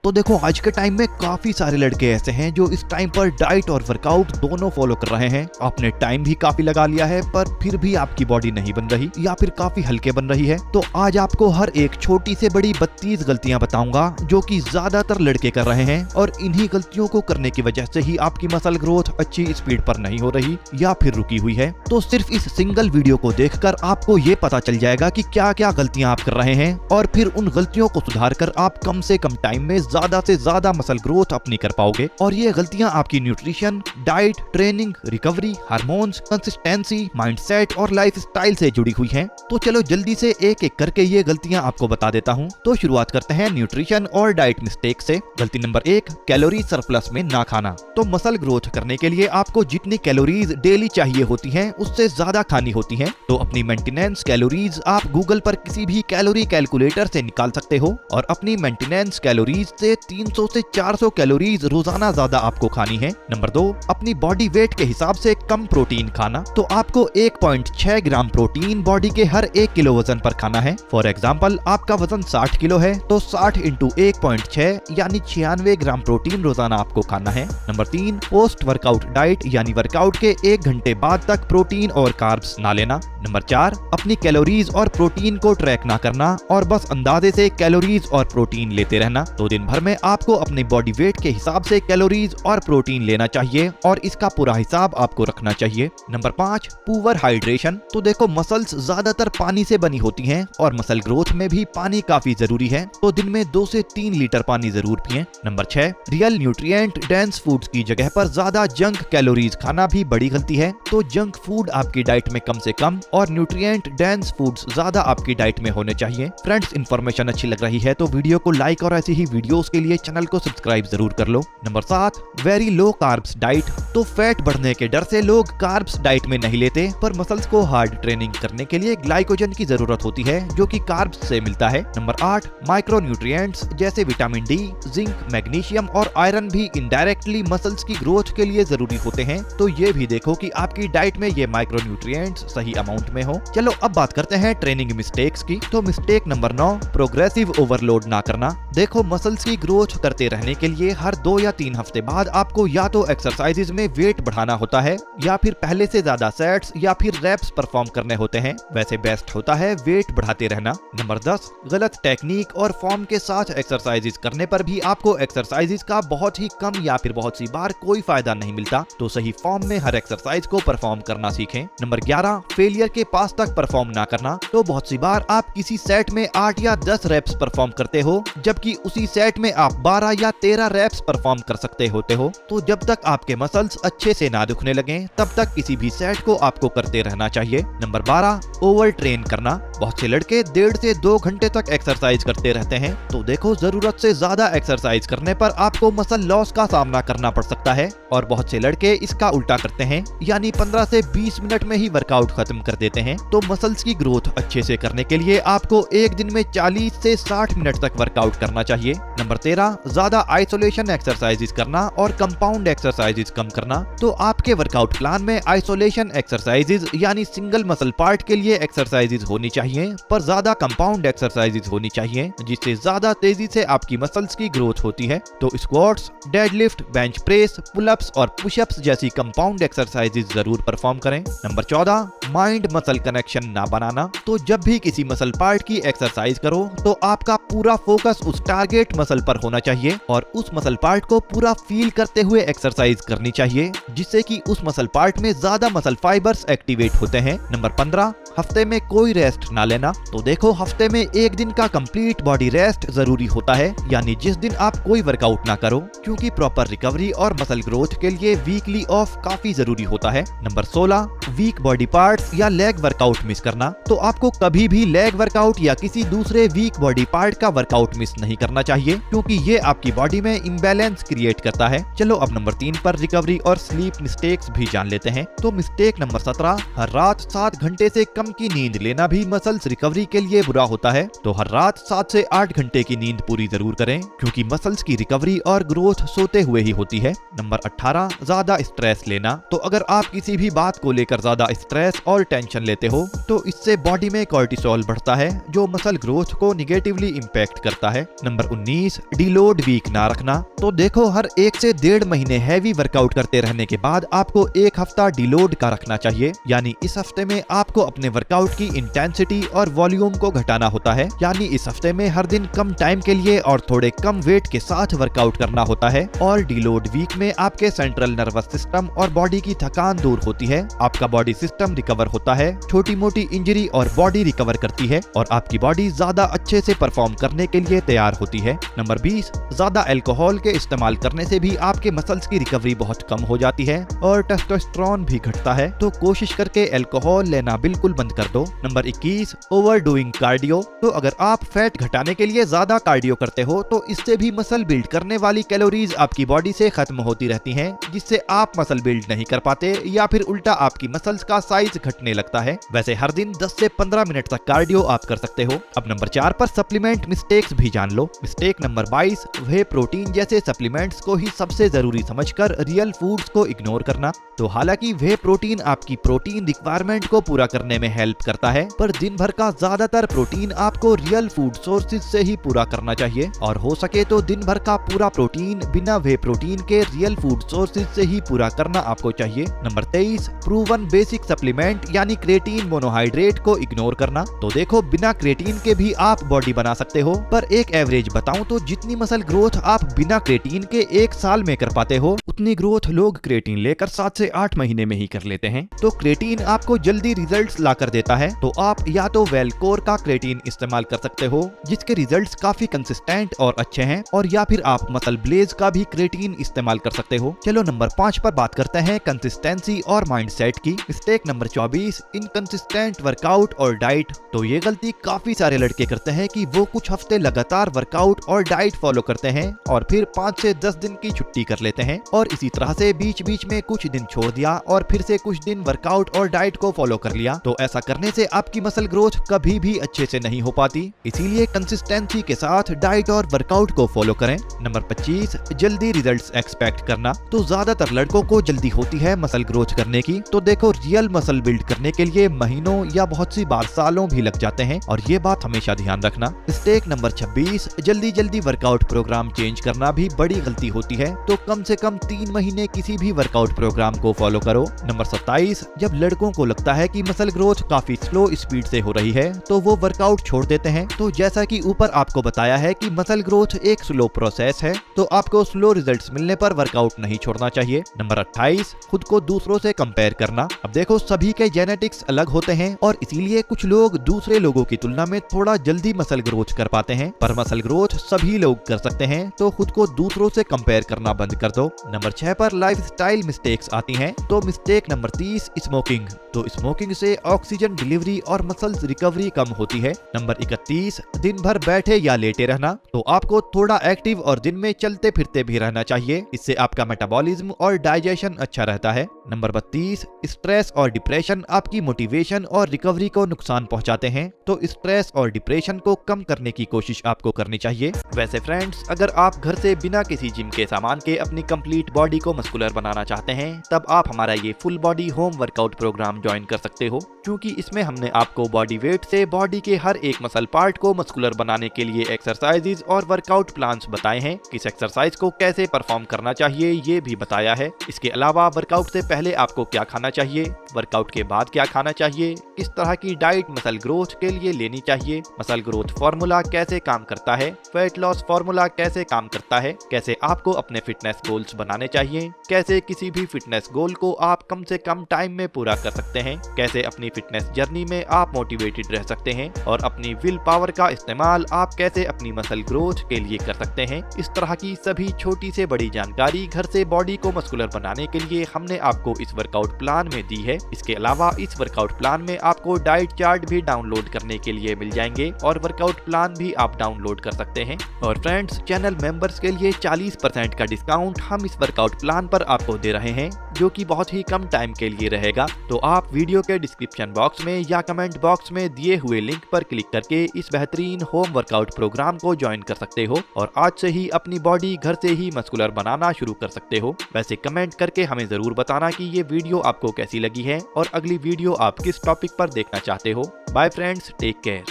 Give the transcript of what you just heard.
तो देखो आज के टाइम में काफी सारे लड़के ऐसे हैं जो इस टाइम पर डाइट और वर्कआउट दोनों फॉलो कर रहे हैं। आपने टाइम भी काफी लगा लिया है पर फिर भी आपकी बॉडी नहीं बन रही या फिर काफी हल्के बन रही है। तो आज आपको हर एक छोटी से बड़ी 32 गलतियां बताऊंगा जो कि ज्यादातर लड़के कर रहे हैं और इन्हीं गलतियों को करने की वजह से ही आपकी मसल ग्रोथ अच्छी स्पीड पर नहीं हो रही या फिर रुकी हुई है। तो सिर्फ इस सिंगल वीडियो को देखकर आपको ये पता चल जाएगा कि क्या क्या गलतियां आप कर रहे हैं और फिर उन गलतियों को सुधार कर आप कम से कम टाइम में ज्यादा से ज्यादा मसल ग्रोथ अपनी कर पाओगे। और ये गलतियां आपकी nutrition, diet, training, recovery, hormones, consistency, mindset और लाइफस्टाइल से जुड़ी हुई हैं। तो चलो जल्दी से एक एक करके ये गलतियां आपको बता देता हूं। तो शुरुआत करते हैं न्यूट्रिशन और डाइट मिस्टेक से। गलती नंबर 1, कैलोरी सरप्लस में ना खाना। तो मसल ग्रोथ करने के लिए आपको जितनी कैलोरीज डेली चाहिए होती हैं उससे ज्यादा खानी होती हैं। तो अपनी मेंटेनेंस कैलोरीज आप गूगल पर किसी भी कैलोरी कैलकुलेटर से निकाल सकते हो और अपनी मेंटेनेंस कैलोरीज से 300 से 400 कैलोरीज रोजाना ज्यादा आपको खानी है। नंबर 2, अपनी बॉडी वेट के हिसाब से कम प्रोटीन खाना। तो आपको 1.6 ग्राम प्रोटीन बॉडी के हर 1 किलो वजन पर खाना है। फॉर एग्जाम्पल आपका वजन 60 किलो है तो 60 इंटू 1.6 यानी 96 ग्राम प्रोटीन रोजाना आपको खाना है। नंबर 3, पोस्ट वर्कआउट डाइट यानी वर्कआउट के 1 घंटे बाद तक प्रोटीन और कार्ब्स ना लेना। नंबर 4, अपनी कैलोरीज और प्रोटीन को ट्रैक ना करना और बस अंदाजे से कैलोरीज और प्रोटीन लेते रहना। तो दिन भर में आपको अपने बॉडी वेट के हिसाब से कैलोरीज और प्रोटीन लेना चाहिए और इसका पूरा हिसाब आपको रखना चाहिए। Number 5, poor hydration. तो देखो मसल्स ज्यादातर पानी से बनी होती हैं और मसल ग्रोथ में भी पानी काफी जरूरी है। तो दिन में 2 से 3 लीटर पानी जरूर पिएं। Number 6, real nutrient dense foods की जगह पर ज्यादा जंक कैलोरीज खाना भी बड़ी गलती है। तो जंक फूड आपकी डाइट में कम से कम और न्यूट्रिएंट डेंस फूड्स ज्यादा आपकी डाइट में होने चाहिए। फ्रेंड्स, इन्फॉर्मेशन अच्छी लग रही है तो वीडियो को लाइक और ऐसी ही वीडियोस के लिए चैनल को सब्सक्राइब जरूर कर लो। Number 7, very low carbs diet. तो फैट बढ़ने के डर से लोग कार्ब्स डाइट में नहीं लेते पर मसल्स को हार्ड ट्रेनिंग करने के लिए ग्लाइकोजन की जरूरत होती है जो कि कार्ब्स से मिलता है। नंबर 8, माइक्रो न्यूट्रिएंट्स जैसे विटामिन डी, जिंक, मैग्नीशियम और आयरन भी इनडायरेक्टली मसल्स की ग्रोथ के लिए जरूरी होते हैं। तो ये भी देखो कि आपकी डाइट में ये माइक्रो न्यूट्रिएंट्स सही अमाउंट में हो। चलो अब बात करते हैं ट्रेनिंग मिस्टेक्स की। तो मिस्टेक नंबर 9, प्रोग्रेसिव ओवरलोड ना करना। देखो मसल्स की ग्रोथ करते रहने के लिए हर 2 या 3 हफ्ते बाद आपको या तो एक्सरसाइजेज में वेट बढ़ाना होता है या फिर पहले से ज्यादा सेट्स या फिर रेप्स परफॉर्म करने होते हैं। वैसे बेस्ट होता है वेट बढ़ाते रहना। नंबर 10, गलत टेक्निक और फॉर्म के साथ एक्सरसाइजेज करने पर भी आपको एक्सरसाइजेज का बहुत ही कम या फिर बहुत सी बार कोई फायदा नहीं मिलता। तो सही फॉर्म में हर एक्सरसाइज को परफॉर्म करना सीखें। नंबर 11, फेलियर के पास तक परफॉर्म ना करना। तो बहुत सी बार आप किसी सेट में 8 या 10 रेप्स परफॉर्म करते हो जबकि उसी सेट में आप 12 या 13 रेप्स परफॉर्म कर सकते होते हो। तो जब तक आपके मसल्स अच्छे से ना दुखने लगे तब तक किसी भी सेट को आपको करते रहना चाहिए। नंबर 12, ओवर ट्रेन करना। बहुत से लड़के 1.5 से 2 घंटे तक एक्सरसाइज करते रहते हैं। तो देखो जरूरत से ज्यादा एक्सरसाइज करने पर आपको मसल लॉस का सामना करना पड़ सकता है और बहुत से लड़के इसका उल्टा करते हैं यानी 15 से 20 मिनट में ही वर्कआउट खत्म कर देते हैं। तो मसल्स की ग्रोथ अच्छे से करने के लिए आपको एक दिन में 40 से 60 मिनट तक वर्कआउट करना चाहिए। नंबर 13, ज्यादा आइसोलेशन एक्सरसाइजेज करना और कंपाउंड एक्सरसाइजेज कम करना। तो आपके वर्कआउट प्लान में आइसोलेशन एक्सरसाइजेज यानी सिंगल मसल पार्ट के लिए एक्सरसाइजेज होनी चाहिए पर ज्यादा कंपाउंड एक्सरसाइजेज होनी चाहिए जिससे ज्यादा तेजी से आपकी मसल्स की ग्रोथ होती है। तो squats, deadlift, bench press, pullups और पुशअप्स जैसी कंपाउंड एक्सरसाइजेज जरूर परफॉर्म करें। नंबर 14, माइंड मसल कनेक्शन ना बनाना। तो जब भी किसी मसल पार्ट की एक्सरसाइज करो तो आपका पूरा फोकस उस टारगेट मसल पर होना चाहिए और उस मसल पार्ट को पूरा फील करते हुए एक्सरसाइज करनी चाहिए जिससे कि उस मसल पार्ट में ज्यादा मसल फाइबर्स एक्टिवेट होते हैं। नंबर 15, हफ्ते में कोई रेस्ट ना लेना। तो देखो हफ्ते में 1 दिन का कंप्लीट बॉडी रेस्ट जरूरी होता है यानी जिस दिन आप कोई वर्कआउट ना करो क्योंकि प्रॉपर रिकवरी और मसल ग्रोथ के लिए वीकली ऑफ काफी जरूरी होता है। नंबर 16, वीक बॉडी पार्ट्स या लेग वर्कआउट मिस करना। तो आपको कभी भी लेग वर्कआउट या किसी दूसरे वीक बॉडी पार्ट का वर्कआउट मिस नहीं करना चाहिए क्योंकि ये आपकी बॉडी में इम्बैलेंस क्रिएट करता है। चलो अब नंबर 3 पर रिकवरी और स्लीप मिस्टेक्स भी जान लेते हैं। तो मिस्टेक नंबर 17, हर रात 7 घंटे से कम की नींद लेना भी मसल्स रिकवरी के लिए बुरा होता है। तो हर रात 7 से 8 घंटे की नींद पूरी जरूर करें क्योंकि मसल्स की रिकवरी और ग्रोथ सोते हुए ही होती है। नंबर 18, ज्यादा स्ट्रेस लेना। तो अगर आप किसी भी बात को लेकर ज्यादा स्ट्रेस और टेंशन लेते हो तो इससे बॉडी में कॉर्टिसोल बढ़ता है जो मसल ग्रोथ को निगेटिवली इम्पैक्ट करता है। नंबर 19, डीलोड वीक ना रखना। तो देखो, हर 1 से 1.5 महीने हैवी वर्कआउट करते रहने के बाद आपको 1 हफ्ता डीलोड का रखना चाहिए। यानी इस हफ्ते में आपको अपने वर्कआउट की इंटेंसिटी और वॉल्यूम को घटाना होता है। यानी इस हफ्ते में हर दिन कम टाइम के लिए और थोड़े कम वेट के साथ वर्कआउट करना होता है। और डीलोड वीक में आपके सेंट्रल नर्वस सिस्टम और बॉडी की थकान दूर होती है, आपका बॉडी सिस्टम रिकवर होता है, छोटी मोटी इंजरी और बॉडी रिकवर करती है और आपकी बॉडी ज्यादा अच्छे से परफॉर्म करने के लिए तैयार होती है। नंबर 20, ज्यादा अल्कोहल के इस्तेमाल करने से भी आपके मसल्स की रिकवरी बहुत कम हो जाती है और टेस्टोस्टेरोन भी घटता है, तो कोशिश करके अल्कोहल लेना बिल्कुल बंद कर दो। Number 21, overdoing cardio. तो अगर आप फैट घटाने के लिए ज्यादा कार्डियो करते हो तो इससे भी मसल बिल्ड करने वाली कैलोरीज आपकी बॉडी से खत्म होती रहती हैं, जिससे आप मसल बिल्ड नहीं कर पाते या फिर उल्टा आपकी मसल्स का साइज घटने लगता है। वैसे हर दिन 10 से 15 मिनट तक कार्डियो आप कर सकते हो। अब नंबर 4 पर सप्लीमेंट मिस्टेक्स भी जान लो। मिस्टेक नंबर 22, वे प्रोटीन जैसे सप्लीमेंट्स को ही सबसे जरूरी समझकर रियल फूड्स को इग्नोर करना। तो हालांकि वे प्रोटीन आपकी प्रोटीन रिक्वायरमेंट को पूरा करने में हेल्प करता है, पर दिन भर का ज्यादातर प्रोटीन आपको रियल फूड सोर्सेज से ही पूरा करना चाहिए और हो सके तो दिन भर का पूरा प्रोटीन बिना वे प्रोटीन के रियल फूड सोर्सेज से ही पूरा करना आपको चाहिए। नंबर 23, प्रूवन बेसिक सप्लीमेंट यानी क्रेटीन मोनोहाइड्रेट को इग्नोर करना। तो देखो, बिना क्रेटीन के भी आप बॉडी बना सकते हो, पर एक एवरेज बताऊं तो जितनी मसल ग्रोथ आप बिना क्रेटीन के 1 साल में कर पाते हो, उतनी ग्रोथ लोग क्रेटीन लेकर 7 से 8 महीने में ही कर लेते हैं। तो क्रेटीन आपको जल्दी रिजल्ट्स ला कर देता है, तो आप या तो वेलकोर का क्रेटीन इस्तेमाल कर सकते हो जिसके रिजल्ट्स काफी कंसिस्टेंट और अच्छे हैं, और या फिर आप मसल ब्लेज का भी क्रेटीन इस्तेमाल कर सकते हो। चलो नंबर 5 पर बात करते हैं कंसिस्टेंसी और माइंडसेट की। मिस्टेक नंबर 24, इनकंसिस्टेंट वर्कआउट और डाइट। तो ये गलती काफी सारे लड़के करते हैं कि वो कुछ हफ्ते लगातार वर्कआउट और डाइट फॉलो करते हैं और फिर 5 से 10 दिन की छुट्टी कर लेते हैं और इसी तरह से बीच बीच में कुछ दिन छोड़ दिया और फिर से कुछ दिन वर्कआउट और डाइट को फॉलो कर लिया। तो ऐसा करने से आपकी मसल ग्रोथ कभी भी अच्छे से नहीं हो पाती, इसीलिए कंसिस्टेंसी के साथ डाइट और वर्कआउट को फॉलो करें। नंबर 25, जल्दी रिजल्ट्स एक्सपेक्ट करना। तो ज्यादातर लड़कों को जल्दी होती है मसल ग्रोथ करने की, तो देखो, रियल मसल बिल्ड करने के लिए महीनों या बहुत सी बार सालों भी लग जाते हैं और ये बात हमेशा ध्यान रखना। मिस्टेक नंबर 26, जल्दी वर्कआउट प्रोग्राम चेंज करना भी बड़ी गलती होती है, तो कम से कम 3 महीने किसी भी वर्कआउट प्रोग्राम को फॉलो करो। नंबर 27, जब लड़कों को लगता है कि मसल ग्रोथ काफी स्लो स्पीड से हो रही है तो वो वर्कआउट छोड़ देते हैं। तो जैसा कि ऊपर आपको बताया है कि मसल ग्रोथ एक स्लो प्रोसेस है, तो आपको स्लो रिजल्ट्स मिलने पर वर्कआउट नहीं छोड़ना चाहिए। नंबर 28, खुद को दूसरों से कंपेयर करना। अब देखो, सभी के जेनेटिक्स अलग होते हैं और इसीलिए कुछ लोग दूसरे लोगों की तुलना में थोड़ा जल्दी मसल ग्रोथ कर पाते हैं, पर मसल ग्रोथ सभी लोग कर सकते हैं, तो खुद को दूसरों से कंपेयर करना बंद कर दो। नंबर 6 पर लाइफस्टाइल मिस्टेक्स आती हैं। तो मिस्टेक नंबर 30, स्मोकिंग। तो स्मोकिंग से ऑक्सीजन डिलीवरी और मसल्स रिकवरी कम होती है। नंबर 31, दिन भर बैठे या लेटे रहना। तो आपको थोड़ा एक्टिव और दिन में चलते फिरते भी रहना चाहिए, इससे आपका मेटाबॉलिज्म और डाइजेशन अच्छा रहता है। नंबर 32, स्ट्रेस और डिप्रेशन आपकी मोटिवेशन और रिकवरी को नुकसान पहुंचाते हैं, तो स्ट्रेस और डिप्रेशन को कम करने की कोशिश आपको करनी चाहिए। वैसे फ्रेंड्स, अगर आप घर से बिना किसी जिम के सामान के अपनी कंप्लीट बॉडी को मस्कुलर बनाना चाहते हैं, तब आप हमारा ये full body home workout programme join कर सकते हो, क्योंकि इसमें हमने आपको बॉडी वेट से बॉडी के हर एक मसल पार्ट को मस्कुलर बनाने के लिए एक्सरसाइजेज और वर्कआउट प्लान्स बताए हैं। किस एक्सरसाइज को कैसे परफॉर्म करना चाहिए ये भी बताया है। इसके अलावा वर्कआउट से पहले आपको क्या खाना चाहिए, वर्कआउट के बाद क्या खाना चाहिए, किस तरह की डाइट मसल ग्रोथ के लिए लेनी चाहिए, मसल ग्रोथ फॉर्मूला कैसे काम करता है, वेट लॉस फॉर्मूला कैसे काम करता है, कैसे आपको अपने फिटनेस गोल्स बनाने चाहिए, कैसे किसी भी फिटनेस गोल को आप कम से कम टाइम में पूरा कर सकते हैं, कैसे अपनी फिटनेस जर्नी में आप मोटिवेटेड रह सकते हैं और अपनी विल पावर का इस्तेमाल आप कैसे अपनी मसल ग्रोथ के लिए कर सकते हैं। इस तरह की सभी छोटी से बड़ी जानकारी घर से बॉडी को मस्कुलर बनाने के लिए हमने आपको इस वर्कआउट प्लान में दी है। इसके अलावा इस वर्कआउट प्लान में आपको डाइट चार्ट भी डाउनलोड करने के लिए मिल जाएंगे और वर्कआउट प्लान भी आप डाउनलोड कर सकते हैं। और फ्रेंड्स, चैनल मेंबर्स के लिए 40% का डिस्काउंट हम इस वर्कआउट प्लान पर आपको दे रहे हैं, जो कि बहुत ही कम टाइम के लिए रहेगा। तो आप वीडियो के डिस्क्रिप्शन बॉक्स में या कमेंट बॉक्स में दिए हुए लिंक पर क्लिक करके इस बेहतरीन होम वर्कआउट प्रोग्राम को ज्वाइन कर सकते हो और आज से ही अपनी बॉडी घर से ही मस्कुलर बनाना शुरू कर सकते हो। वैसे कमेंट करके हमें जरूर बताना कि ये वीडियो आपको कैसी लगी है और अगली वीडियो आप किस टॉपिक पर देखना चाहते हो। Bye friends, take care.